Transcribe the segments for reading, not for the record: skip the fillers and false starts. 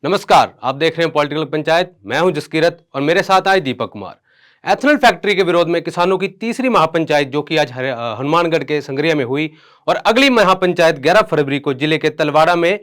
नमस्कार, आप देख रहे हैं पॉलिटिकल पंचायत। मैं हूं जसकीरत और मेरे साथ आज दीपक कुमार। एथेनॉल फैक्ट्री के विरोध में किसानों की तीसरी महापंचायत जो कि आज हनुमानगढ़ के संगरिया में हुई और अगली महापंचायत 11 फरवरी को जिले के तलवाड़ा में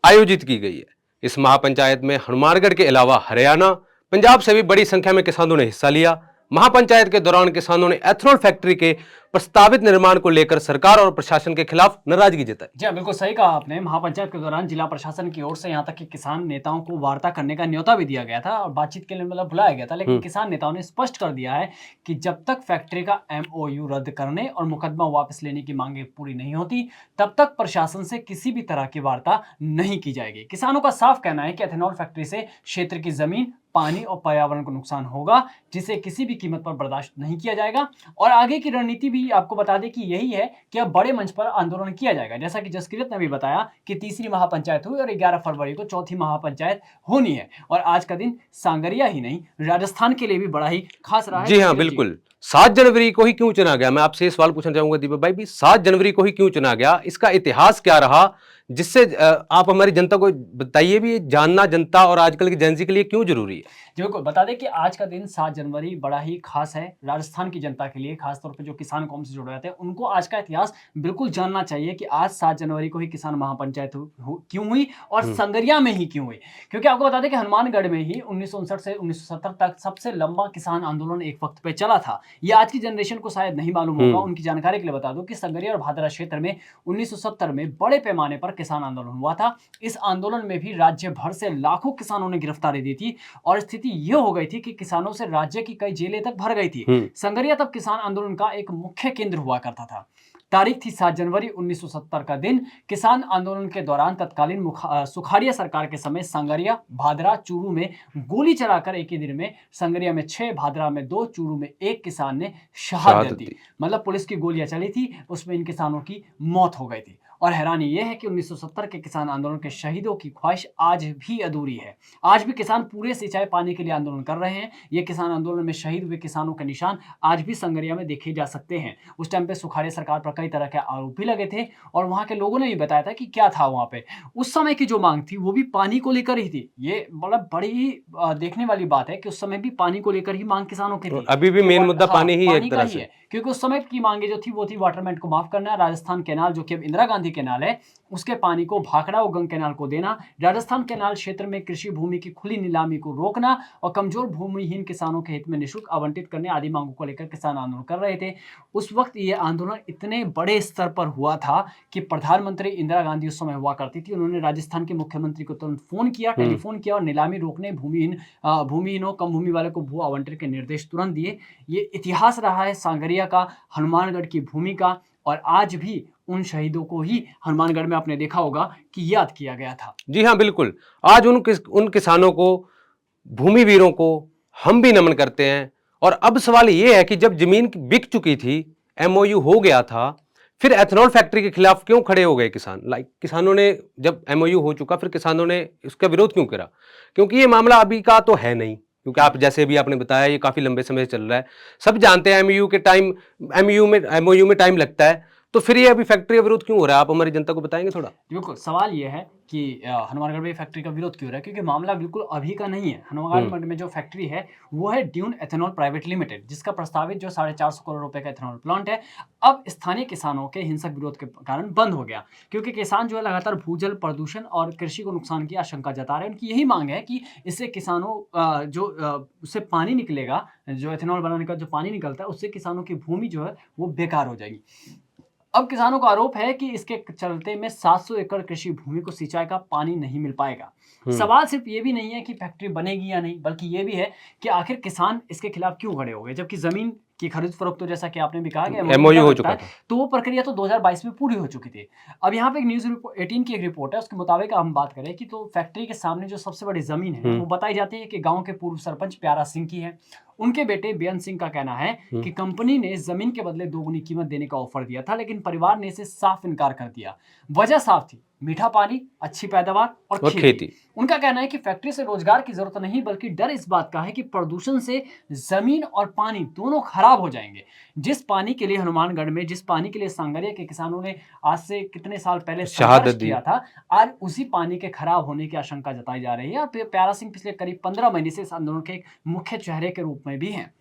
आयोजित की गई है। इस महापंचायत में हनुमानगढ़ के अलावा हरियाणा, पंजाब से भी बड़ी संख्या में किसानों ने हिस्सा लिया। महापंचायत के दौरान किसानों ने एथेनॉल फैक्ट्री के प्रस्तावित निर्माण को लेकर सरकार और प्रशासन के खिलाफ नाराजगी जताई। जी हाँ, बिल्कुल सही कहा आपने। महापंचायत के दौरान जिला प्रशासन की ओर से यहाँ तक कि किसान नेताओं को वार्ता करने का न्योता भी दिया गया था और बातचीत के लिए मतलब बुलाया गया था, लेकिन किसान नेताओं ने स्पष्ट कर दिया है कि जब तक फैक्ट्री का एमओयू रद्द करने और मुकदमा वापस लेने की मांगे पूरी नहीं होती, तब तक प्रशासन से किसी भी तरह की वार्ता नहीं की जाएगी। किसानों का साफ कहना है कि एथेनॉल फैक्ट्री से क्षेत्र की जमीन, पानी और पर्यावरण को नुकसान होगा, जिसे किसी भी कीमत पर बर्दाश्त नहीं किया जाएगा। और आगे की रणनीति भी आपको बता दें कि यही है कि अब बड़े मंच पर आंदोलन किया जाएगा। जैसा कि जसकीरत ने भी बताया कि तीसरी महापंचायत हुई और 11 फरवरी को चौथी महापंचायत होनी है। और आज का दिन सांगरिया ही नहीं, राजस्थान के लिए भी बड़ा ही खास रहा है। जी हाँ, बिल्कुल। 7 जनवरी को ही क्यों चुना गया? मैं आपसे ये सवाल पूछना चाहूंगा दीपक भाई भी, 7 जनवरी को ही क्यों चुना गया? इसका इतिहास क्या रहा, जिससे आप हमारी जनता को बताइए भी, जानना जनता और आजकल की जेनजी के लिए क्यों जरूरी है? जी बिल्कुल, बता दें कि आज का दिन 7 जनवरी बड़ा ही खास है राजस्थान की जनता के लिए, खासतौर पे जो किसान कौम से जुड़े रहते हैं उनको आज का इतिहास बिल्कुल जानना चाहिए कि आज 7 जनवरी को ही किसान महापंचायत क्यों हुई और संगरिया में ही क्यों हुई। क्योंकि आपको बता दें कि हनुमानगढ़ में ही 1959 से 1970 तक सबसे लंबा किसान आंदोलन एक वक्त पे चला था। ये आज की जनरेशन को शायद नहीं मालूम होगा। उनकी जानकारी के लिए बता दूं कि संगरिया और भादरा क्षेत्र में 1970 में बड़े पैमाने पर किसान आंदोलन हुआ था। इस आंदोलन में भी राज्य भर से लाखों किसानों ने गिरफ्तारी दी थी और स्थिति ये हो गई थी कि किसानों से राज्य की कई जेलें तक भर गई थी। संगरिया तब किसान आंदोलन का एक मुख्य केंद्र हुआ करता था। तारीख थी 7 जनवरी 1970 का दिन। किसान आंदोलन के दौरान तत्कालीन सुखाड़िया सरकार के समय संगरिया, भादरा, चूरू में गोली चलाकर एक ही दिन में संगरिया में 6, भादरा में 2, चूरू में 1 किसान ने शहादत दी। मतलब पुलिस की गोलियां चली थी, उसमें इन किसानों की मौत हो गई थी। और हैरानी यह है कि 1970 के किसान आंदोलन के शहीदों की ख्वाहिश आज भी अधूरी है। आज भी किसान पूरे सिंचाई पानी के लिए आंदोलन कर रहे हैं। ये किसान आंदोलन में शहीद हुए किसानों के निशान आज भी संगरिया में देखे जा सकते हैं। उस टाइम पे सुखाड़िया सरकार पर कई तरह के आरोप भी लगे थे और वहां के लोगों ने भी बताया था कि क्या था वहां पे। उस समय की जो मांग थी वो भी पानी को लेकर ही थी। ये मतलब बड़ी ही देखने वाली बात है कि उस समय भी पानी को लेकर ही मांग किसानों की थी। अभी भी मेन मुद्दा पानी ही है एक तरह से। क्योंकि उस समय की मांगे जो थी वो थी वाटरमेंट को माफ करना, राजस्थान कैनाल जो कि अब इंदिरा गांधी कैनाल है उसके पानी को भाखड़ा और गंग कैनाल को देना, राजस्थान कैनाल क्षेत्र में कृषि भूमि की खुली नीलामी को रोकना और कमजोर भूमिहीन किसानों के हित में निःशुल्क आवंटित करने आदि मांगों को लेकर किसान आंदोलन कर रहे थे। उस वक्त ये आंदोलन इतने बड़े स्तर पर हुआ था कि प्रधानमंत्री इंदिरा गांधी उस समय हुआ करती थी। उन्होंने राजस्थान के मुख्यमंत्री को तुरंत फोन किया, टेलीफोन किया और नीलामी रोकने, भूमिहीनों, कम भूमि वाले को भू आवंटन के निर्देश तुरंत दिए। ये इतिहास रहा है सांगरिया का, हनुमानगढ़ की भूमि का। और आज भी उन शहीदों को ही हनुमानगढ़ में आपने देखा होगा कि याद किया गया था। जी हाँ, बिल्कुल। आज उन किसानों को, भूमि वीरों को हम भी नमन करते हैं। और अब सवाल ये है कि जब जमीन बिक चुकी थी, एमओयू हो गया था, फिर एथेनॉल फैक्ट्री के खिलाफ क्यों खड़े हो गए किसान? किसानों ने जब एमओयू हो चुका, फिर किसानों ने इसका विरोध क्यों करा? क्योंकि ये मामला अभी का तो है नहीं, क्योंकि आप जैसे भी आपने बताया ये काफी लंबे समय से चल रहा है। सब जानते हैं एमओयू में टाइम लगता है, तो फिर ये अभी फैक्ट्री का विरोध क्यों हो रहा है? आप हमारी जनता को बताएंगे थोड़ा। बिल्कुल, सवाल ये है कि हनुमानगढ़ में फैक्ट्री का विरोध क्यों हो रहा है? क्योंकि मामला बिल्कुल अभी का नहीं है। हनुमानगढ़ में जो फैक्ट्री है वो है ड्यून एथेनॉल प्राइवेट लिमिटेड, जिसका प्रस्तावित जो 450 करोड़ रुपए का एथेनॉल प्लांट है, अब स्थानीय किसानों के हिंसक विरोध के कारण बंद हो गया। क्योंकि किसान जो है लगातार भूजल प्रदूषण और कृषि को नुकसान की आशंका जता रहे हैं। उनकी यही मांग है कि इससे किसानों उससे पानी निकलेगा, जो एथेनॉल बनाने का जो पानी निकलता है उससे किसानों की भूमि जो है वो बेकार हो जाएगी। अब किसानों का आरोप है कि इसके चलते में 700 एकड़ कृषि भूमि को सिंचाई का पानी नहीं मिल पाएगा। सवाल सिर्फ ये भी नहीं है कि फैक्ट्री बनेगी या नहीं, बल्कि ये भी है कि आखिर किसान इसके खिलाफ क्यों खड़े हो गए, जबकि जमीन की खरीद फरोख्त तो जैसा कि आपने भी कहा कि एमओयू हो चुका था, तो वो प्रक्रिया तो 2022 में पूरी हो चुकी थी। अब यहाँ पे एक न्यूज 18 की एक रिपोर्ट है, उसके मुताबिक हम बात करें कि तो फैक्ट्री के सामने जो सबसे बड़ी जमीन है वो बताई जाती है कि गांव के पूर्व सरपंच प्यारा सिंह की है। उनके बेटे बेअंत सिंह का कहना है कि कंपनी ने जमीन के बदले दोगुनी कीमत देने का ऑफर दिया था, लेकिन परिवार ने इसे साफ इनकार कर दिया। वजह साफ थी मीठा पानी, अच्छी पैदावार और और खेती। खेती। उनका कहना है कि फैक्ट्री से रोजगार की जरूरत नहीं, बल्कि डर इस बात का है कि प्रदूषण से जमीन और पानी दोनों खराब हो जाएंगे। जिस पानी के लिए हनुमानगढ़ में, जिस पानी के लिए सांगरिया के किसानों ने आज से कितने साल पहले शहादत संघर्ष दी। किया था, आज उसी पानी के खराब होने की आशंका जताई जा रही है। और प्यारा सिंह पिछले करीब 15 महीने से इस आंदोलन के एक मुख्य चेहरे के रूप में भी हैं।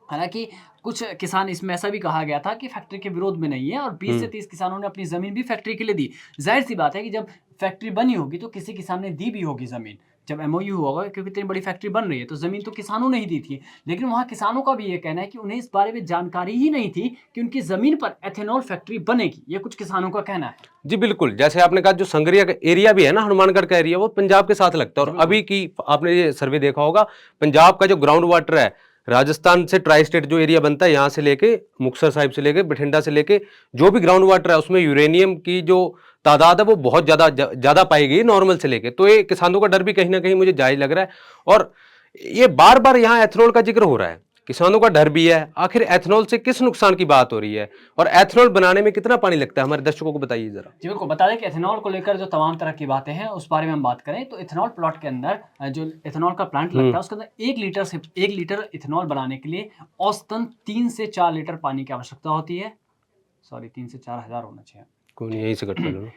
हालांकि कुछ किसान, इसमें ऐसा भी कहा गया था कि फैक्ट्री के विरोध में नहीं है, और 20 से 30 किसानों ने अपनी जमीन भी फैक्ट्री के लिए दी। जाहिर सी बात है कि जब फैक्ट्री बनी होगी तो किसी किसान ने दी भी होगी जमीन, जब एमओयू हुआ होगा, क्योंकि इतनी बड़ी फैक्ट्री बन रही है तो जमीन तो किसानों ने ही दी थी। लेकिन वहाँ किसानों का भी ये कहना है कि उन्हें इस बारे में जानकारी ही नहीं थी कि उनकी जमीन पर एथेनॉल फैक्ट्री बनेगी। ये कुछ किसानों का कहना है। जी बिल्कुल, जैसे आपने कहा जो संगरिया का एरिया भी है ना, हनुमानगढ़ का एरिया, वो पंजाब के साथ लगता है। और बिल्कुल। अभी की आपने ये सर्वे देखा होगा, पंजाब का जो ग्राउंड वाटर है, राजस्थान से ट्राई स्टेट जो एरिया बनता है, यहाँ से लेके मुक्तसर साहिब से लेके बठिंडा से लेके जो भी ग्राउंड वाटर है, उसमें यूरेनियम की जो तादाद है वो बहुत ज्यादा पाई गई नॉर्मल से लेके। तो ये किसानों का डर भी कहीं ना कहीं मुझे जायज लग रहा है। और ये बार बार यहाँ एथेनॉल का जिक्र हो रहा है, किसानों का डर भी है। आखिर एथेनॉल से किस नुकसान की बात हो रही है, और एथेनॉल बनाने में कितना पानी लगता है, हमारे दर्शकों को बताइए जरा। जी बिल्कुल, बता दें कि एथेनॉल को लेकर जो तमाम तरह की बातें हैं उस बारे में हम बात करें तो एथेनॉल प्लांट के अंदर जो एथेनॉल का प्लांट लगता है उसके अंदर 1 लीटर एथेनॉल बनाने के लिए औसतन 3 से 4 लीटर पानी की आवश्यकता होती है। सॉरी, 3 से 4 हज़ार होना चाहिए। कोई नहीं, यहीं से कट कर लो।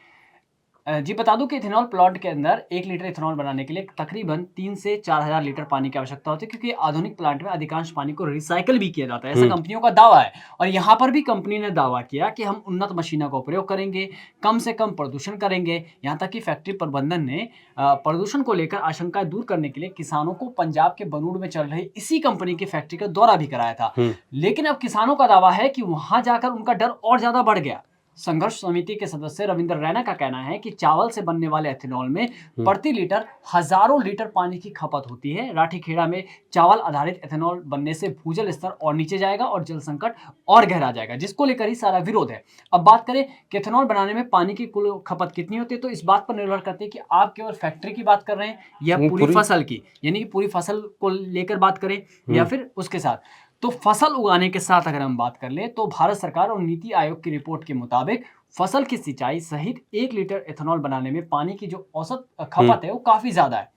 जी बता दूं कि इथेनॉल प्लांट के अंदर 1 लीटर इथेनॉल बनाने के लिए तकरीबन 3 से 4 हज़ार लीटर पानी की आवश्यकता होती है, क्योंकि आधुनिक प्लांट में अधिकांश पानी को रिसाइकल भी किया जाता है, ऐसा कंपनियों का दावा है। और यहाँ पर भी कंपनी ने दावा किया कि हम उन्नत मशीनों का प्रयोग करेंगे, कम से कम प्रदूषण करेंगे। यहाँ तक कि फैक्ट्री प्रबंधन ने प्रदूषण को लेकर आशंकाएं दूर करने के लिए किसानों को पंजाब के बनूड़ में चल रही इसी कंपनी की फैक्ट्री का दौरा भी कराया था। लेकिन अब किसानों का दावा है कि वहां जाकर उनका डर और ज्यादा बढ़ गया। संघर्ष समिति के सदस्य रविंद्र रैना का कहना है कि चावल से बनने वाले एथेनॉल में प्रति लीटर हजारों लीटर पानी की खपत होती है। राठीखेड़ा में चावल आधारित एथेनॉल बनने से भूजल स्तर और नीचे जाएगा और जल संकट और गहरा जाएगा, जिसको लेकर ही सारा विरोध है। अब बात करें कि एथेनॉल बनाने में पानी की कुल खपत कितनी होती है, तो इस बात पर निर्भर करती है कि आप केवल फैक्ट्री की बात कर रहे हैं या पूरी फसल की, यानी कि पूरी फसल को लेकर बात करें या फिर उसके साथ। तो फसल उगाने के साथ अगर हम बात कर ले तो भारत सरकार और नीति आयोग की रिपोर्ट के मुताबिक फसल की सिंचाई सहित 1 लीटर एथेनॉल बनाने में पानी की जो औसत खपत है वो काफी ज्यादा है।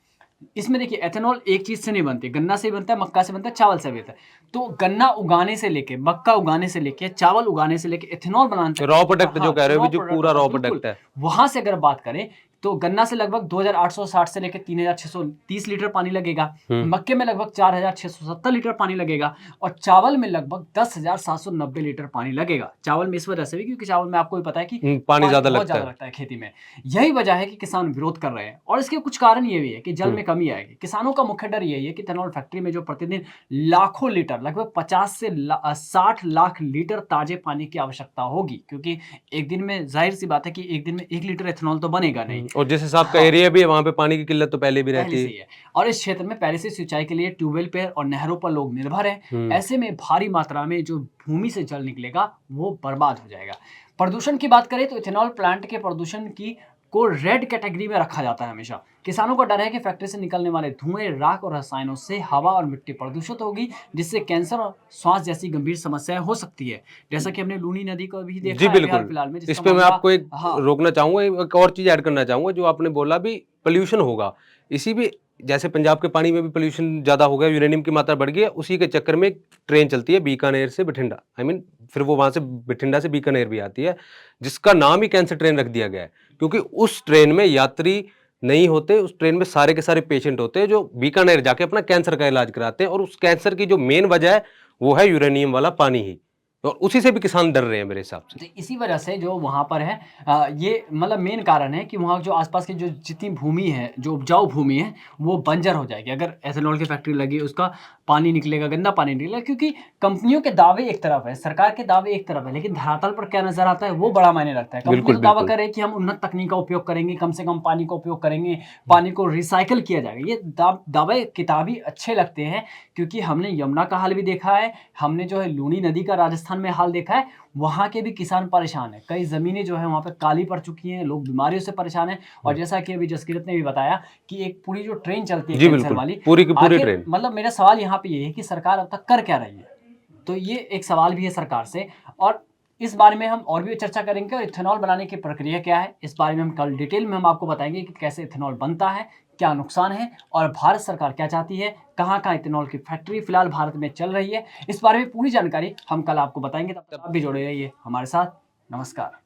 इसमें देखिए, एथेनॉल एक चीज से नहीं बनती, गन्ना से बनता है, मक्का से बनता है, चावल से भी बनता है। तो गन्ना उगाने से लेके, मक्का उगाने से लेके, चावल उगाने से लेके एथेनॉल बनाने तक, रॉ प्रोडक्ट जो कह रहे हो, जो पूरा रॉ प्रोडक्ट है, वहां से अगर बात करें तो गन्ना से लगभग 2860 से लेकर 3630 लीटर पानी लगेगा, मक्के में लगभग 4670 लीटर पानी लगेगा, और चावल में लगभग 10790 लीटर पानी लगेगा। चावल में इस वजह से भी क्योंकि चावल में आपको भी पता है कि पानी ज्यादा बहुत लगता लगता है खेती में। यही वजह है कि किसान विरोध कर रहे हैं, और इसके कुछ कारण ये भी है कि जल में कमी आएगी। किसानों का मुख्य डर यही है कि एथेनॉल फैक्ट्री में जो प्रतिदिन लाखों लीटर, लगभग 50 से 60 लाख लीटर ताजे पानी की आवश्यकता होगी, क्योंकि एक दिन में, जाहिर सी बात है कि एक दिन में 1 लीटर एथेनॉल तो बनेगा नहीं। और जिस हिसाब का एरिया भी है वहां पे पानी की किल्लत तो पहले भी रहती है। और इस क्षेत्र में पहले से सिंचाई के लिए ट्यूबवेल पर और नहरों पर लोग निर्भर हैं। ऐसे में भारी मात्रा में जो भूमि से जल निकलेगा वो बर्बाद हो जाएगा। प्रदूषण की बात करें तो इथेनॉल प्लांट के प्रदूषण की को रेड कैटेगरी में रखा जाता है हमेशा। किसानों का डर है कि फैक्ट्री से निकलने वाले धुएं, राख और रसायनों से हवा और मिट्टी प्रदूषित होगी, जिससे कैंसर और श्वास जैसी गंभीर समस्याएं हो सकती है। जैसा कि हमने लूनी नदी को भी देखा है हाल फिलहाल में। इस पे मैं आपको एक रोकना चाहूंगा, एक और चीज ऐड करना चाहूंगा। जो आपने बोला भी पोल्यूशन होगा, इसी भी जैसे पंजाब के पानी में भी पोल्यूशन ज्यादा हो गया, यूरेनियम की मात्रा बढ़ गई है, उसी के चक्कर में एक ट्रेन चलती है बीकानेर से बठिंडा, फिर वो वहां से बठिंडा से बीकानेर भी आती है, जिसका नाम ही कैंसर ट्रेन रख दिया गया है। क्योंकि उस ट्रेन में यात्री नहीं होते, उस ट्रेन में सारे के सारे पेशेंट होते हैं जो बीकानेर जाके अपना कैंसर का इलाज कराते हैं। और उस कैंसर की जो मेन वजह है वो है यूरेनियम वाला पानी ही, और उसी से भी किसान डर रहे हैं मेरे हिसाब से। तो इसी वजह से जो वहाँ पर है ये मतलब मेन कारण है कि वहाँ जो आसपास की जो जितनी भूमि है, जो उपजाऊ भूमि है, वो बंजर हो जाएगी अगर एथेनॉल की फैक्ट्री लगी। उसका पानी निकलेगा, गंदा पानी निकलेगा, क्योंकि कंपनियों के दावे एक तरफ है, सरकार के दावे एक तरफ है, लेकिन धरातल पर क्या नजर आता है वो बड़ा मायने रखता है। कंपनी तो दावा करे कि हम उन्नत तकनीक का उपयोग करेंगे, कम से कम पानी का उपयोग करेंगे, पानी को रिसाइकल किया जाएगा। ये दावे किताबी अच्छे लगते हैं, क्योंकि हमने यमुना का हाल भी देखा है, हमने जो है लूनी नदी का राजस्थान में हाल देखा है। वहाँ के भी किसान परेशान हैं, कई ज़मीनें जो है वहाँ पे काली पड़ चुकी हैं, लोग बीमारियों से परेशान हैं। और जैसा कि अभी जसकीरत ने भी बताया कि एक पूरी जो ट्रेन चलती है कैंसर वाली, पूरी की पूरी ट्रेन, मतलब मेरा सवाल यहाँ पे ये है कि सरकार अब तक कर क्या रही है। तो ये एक सवाल भी है सरकार से। और इस बारे में हम और भी चर्चा करेंगे और इथेनॉल बनाने की प्रक्रिया क्या है, इस बारे में हम कल डिटेल में हम आपको बताएंगे कि कैसे इथेनॉल बनता है, क्या नुकसान है और भारत सरकार क्या चाहती है, कहाँ इथेनॉल की फैक्ट्री फिलहाल भारत में चल रही है। इस बारे में पूरी जानकारी हम कल आपको बताएंगे। तब तक आप भी जुड़े रहिए हमारे साथ। नमस्कार।